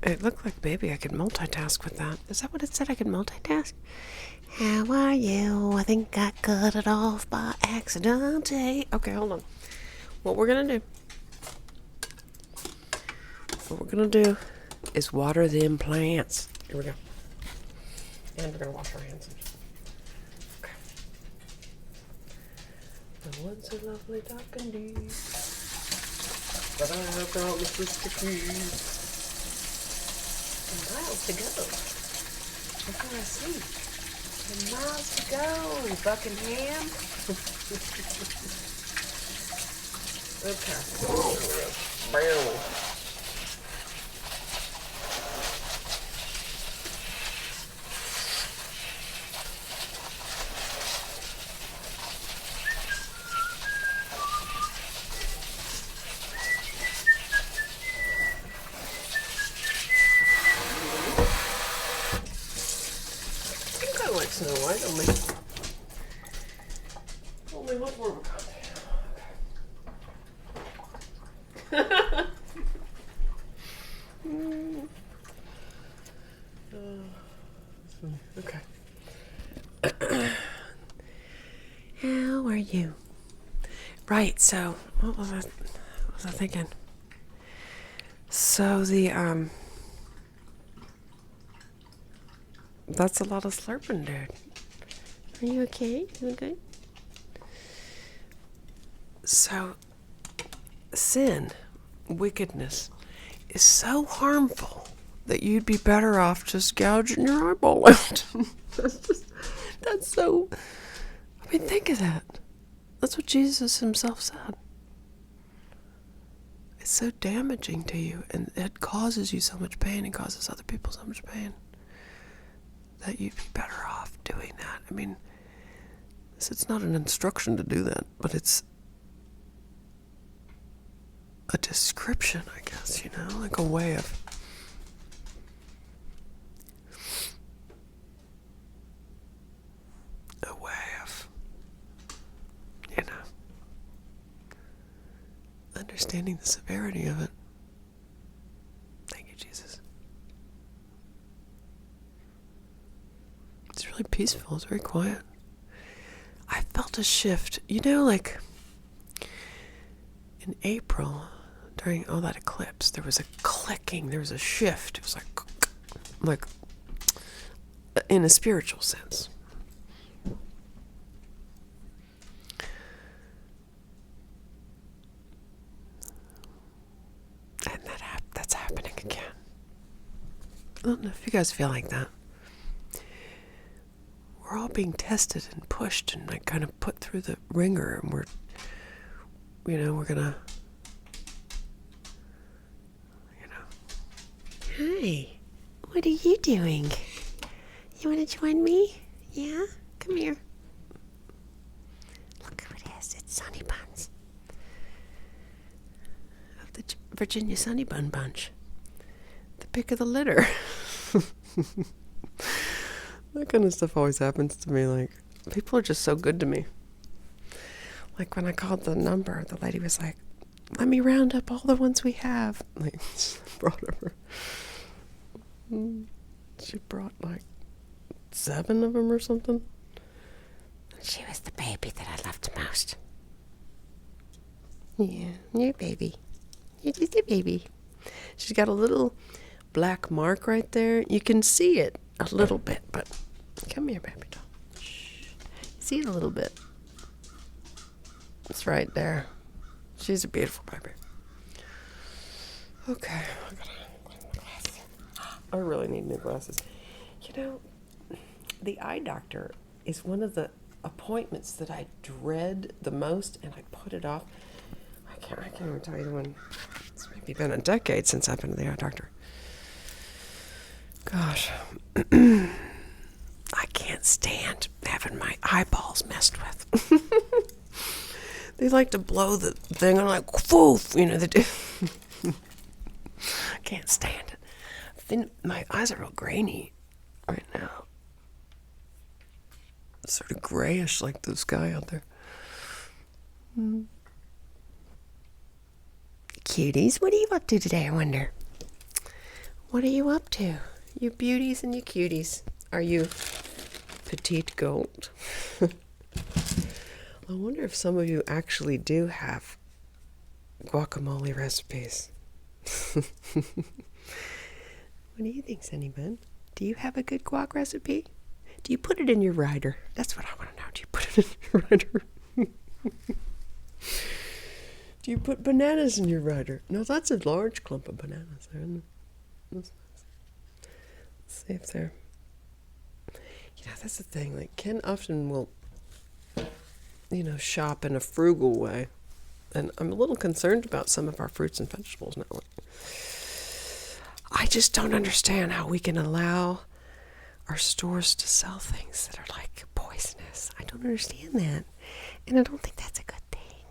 It looked like maybe I could multitask with that. Is that what it said? I could multitask? How are you? I think I cut it off by accident. Okay, hold on. What we're gonna do is water them plants. Here we go. And we're gonna wash our hands. Okay. The woods are lovely, dark and deep, but I have got Mr. Sticky. Miles to go. That's what I see. And miles to go, Buckingham. Okay. Barely. I like Snow White, only one more content. Okay. How are you? Right, so what was I thinking? So that's a lot of slurping, dude. Are you okay? You okay? So sin, wickedness, is so harmful that you'd be better off just gouging your eyeball out. That's so, I mean, think of that. That's what Jesus himself said. It's so damaging to you, and it causes you so much pain and causes other people so much pain that you'd be better off doing that. I mean, it's not an instruction to do that, but it's a description, I guess, like a way of understanding the severity of it. Thank you, Jesus. It's really peaceful. It's very quiet. I felt a shift. Like in April, during all that eclipse, there was a clicking. There was a shift. It was like in a spiritual sense. And that's happening again. I don't know if you guys feel like that. We're all being tested and pushed and kind of put through the ringer, and we're gonna, Hi, what are you doing? You want to join me? Yeah? Come here. Look who it is. It's Sunny Buns. Of the Virginia Sunny Bun Bunch. The pick of the litter. That kind of stuff always happens to me. Like, people are just so good to me. Like, when I called the number, the lady was like, let me round up all the ones we have. Like, she brought like 7 of them or something. She was the baby that I loved the most. Yeah, you're a baby. You're just a baby. She's got a little black mark right there. You can see it a little bit, but come here, baby doll. Shh. See it a little bit. It's right there. She's a beautiful baby. Okay, I gotta clean my glasses. I really need new glasses. The eye doctor is one of the appointments that I dread the most, and I put it off. I can't even tell you when. It's maybe been a decade since I've been to the eye doctor. Gosh. I can't stand having my eyeballs messed with. They like to blow the thing. I'm like, woof, they do. I can't stand it. My eyes are real grainy right now. Sort of grayish like the sky out there. Cuties, what are you up to today, I wonder? What are you up to? You beauties and you cuties. Are you petite gold? I wonder if some of you actually do have guacamole recipes. What do you think, Cinnamon? Do you have a good guac recipe? Do you put it in your rider? That's what I want to know. Do you put it in your rider? Do you put bananas in your rider? No, that's a large clump of bananas there, isn't it? That's nice. Let's see if they're... that's the thing. Like, Ken often will, shop in a frugal way. And I'm a little concerned about some of our fruits and vegetables now. I just don't understand how we can allow our stores to sell things that are like poisonous. I don't understand that. And I don't think that's a good thing.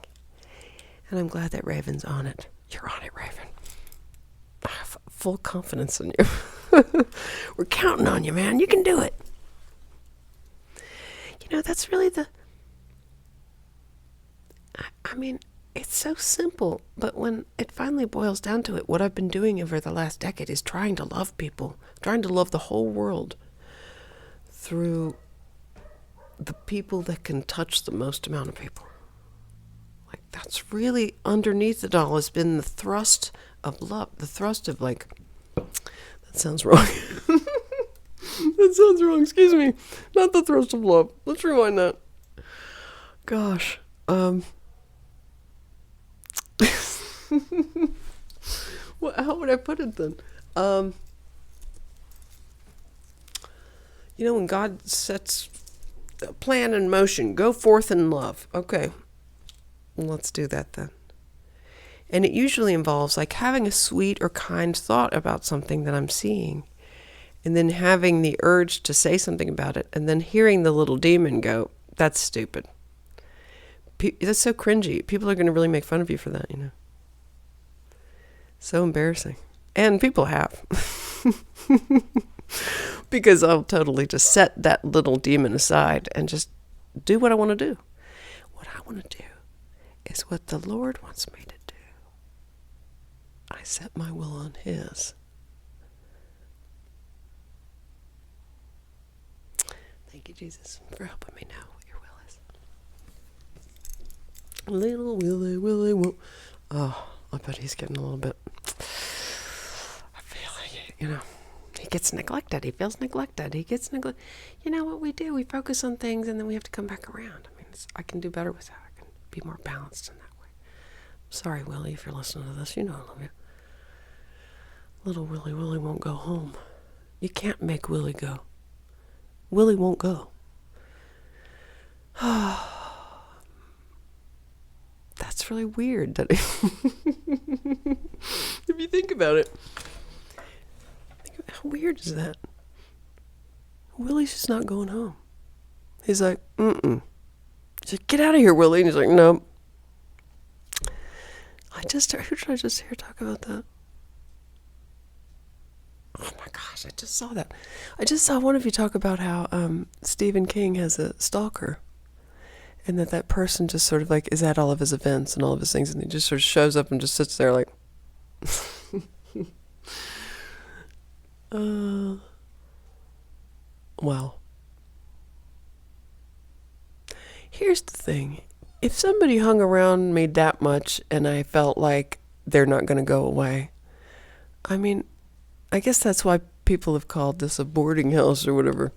And I'm glad that Raven's on it. You're on it, Raven. I have full confidence in you. We're counting on you, man. You can do it. That's really it's so simple, but when it finally boils down to it, what I've been doing over the last decade is trying to love people, trying to love the whole world through the people that can touch the most amount of people. Like, that's really underneath it all has been the thrust of love, the thrust of that sounds wrong. That sounds wrong, excuse me. Not the thrust of love. Let's rewind that. Gosh. How would I put it then? When God sets a plan in motion, go forth in love. Okay. Well, let's do that then. And it usually involves like having a sweet or kind thought about something that I'm seeing. And then having the urge to say something about it. And then hearing the little demon go, that's stupid. That's so cringy. People are going to really make fun of you for that, So embarrassing. And people have. Because I'll totally just set that little demon aside and just do what I want to do. What I want to do is what the Lord wants me to do. I set my will on His. Thank you, Jesus, for helping me know what your will is. Little Willie won't. Oh, I bet he's getting a little bit. I feel like, he gets neglected. He feels neglected. He gets neglected. What we do? We focus on things and then we have to come back around. I can do better with that. I can be more balanced in that way. Sorry, Willie, if you're listening to this. I love you. Little Willie won't go home. You can't make Willie go. Willie won't go. That's really weird. That if you think about it, how weird is that? Willie's just not going home. He's like, He's like, get out of here, Willie. And he's like, no. Who did I just hear talk about that? Oh my gosh, I just saw that. I just saw one of you talk about how Stephen King has a stalker. And that person just sort of like is at all of his events and all of his things. And he just sort of shows up and just sits there like... Well. Here's the thing. If somebody hung around me that much and I felt like they're not going to go away, I guess that's why people have called this a boarding house or whatever.